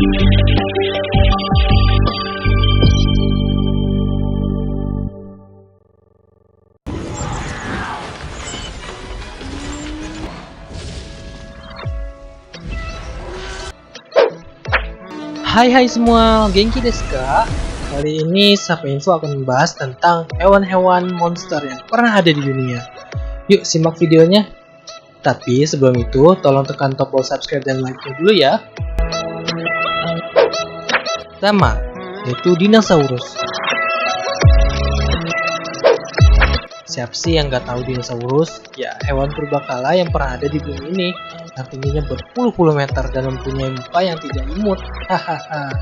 Hai semua, Genki desu ka? Kali ini Sapa Info akan membahas tentang hewan-hewan monster yang pernah ada di dunia. Yuk simak videonya. Tapi sebelum itu, tolong tekan tombol subscribe dan like-nya dulu ya. Pertama, yaitu dinosaurus. Siapa sih yang gak tahu dinosaurus? Ya, hewan purbakala yang pernah ada di bumi ini, yang tingginya berpuluh-puluh meter dan mempunyai muka yang tidak imut. Hahaha.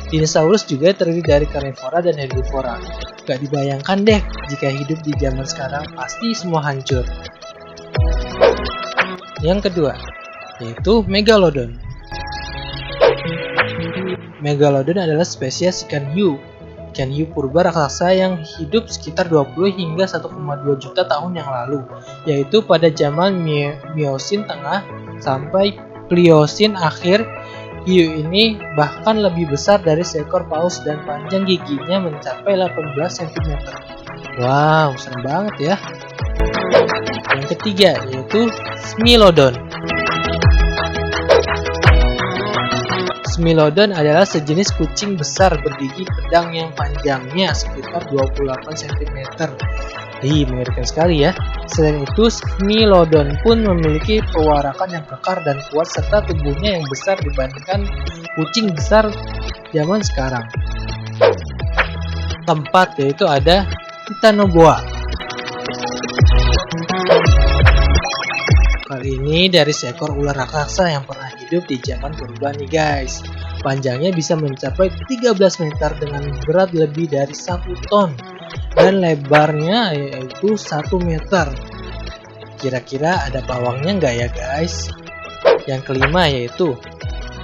Dinosaurus juga terdiri dari karnivora dan herbivora. Gak dibayangkan deh, jika hidup di zaman sekarang pasti semua hancur. Yang kedua, yaitu Megalodon. Megalodon adalah spesies ikan hiu. Ikan hiu purba raksasa yang hidup sekitar 20 hingga 1,2 juta tahun yang lalu, yaitu pada zaman Miosin tengah sampai Pliosin akhir. Hiu ini bahkan lebih besar dari seekor paus dan panjang giginya mencapai 18 cm. Wow, serem banget ya. Yang ketiga yaitu Smilodon. Smilodon adalah sejenis kucing besar bergigi pedang yang panjangnya sekitar 28 cm. Mengerikan sekali ya. Selain itu, Smilodon pun memiliki pewarakan yang kekar dan kuat serta tubuhnya yang besar dibandingkan kucing besar zaman sekarang. Keempat yaitu ada Titanoboa. Kali ini dari seekor ular raksasa yang pernah hidup di zaman purba nih guys. Panjangnya bisa mencapai 13 meter dengan berat lebih dari 1 ton. Dan lebarnya yaitu 1 meter. Kira-kira ada pawangnya nggak ya guys? Yang kelima yaitu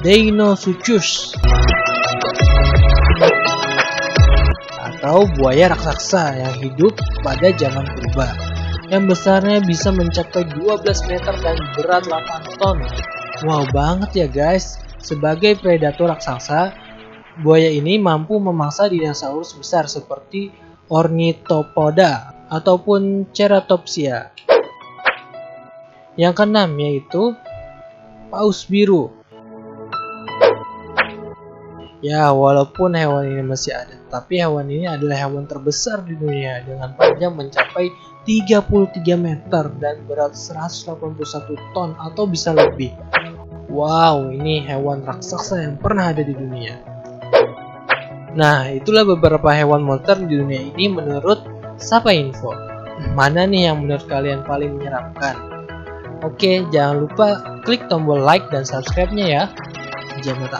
Deinosuchus atau buaya raksasa yang hidup pada zaman purba, yang besarnya bisa mencapai 12 meter dan berat 8 ton. Wow banget ya guys. Sebagai predator raksasa, buaya ini mampu memangsa dinosaurus besar seperti Ornithopoda ataupun Ceratopsia. Yang keenam yaitu paus biru. Ya, walaupun hewan ini masih ada, tapi hewan ini adalah hewan terbesar di dunia dengan panjang mencapai 33 meter dan berat 181 ton atau bisa lebih. Wow, ini hewan raksasa yang pernah ada di dunia. Nah, itulah beberapa hewan monster di dunia ini menurut Sapa Info. Mana nih yang menurut kalian paling menyeramkan? Oke, jangan lupa klik tombol like dan subscribe-nya ya. Jangan lupa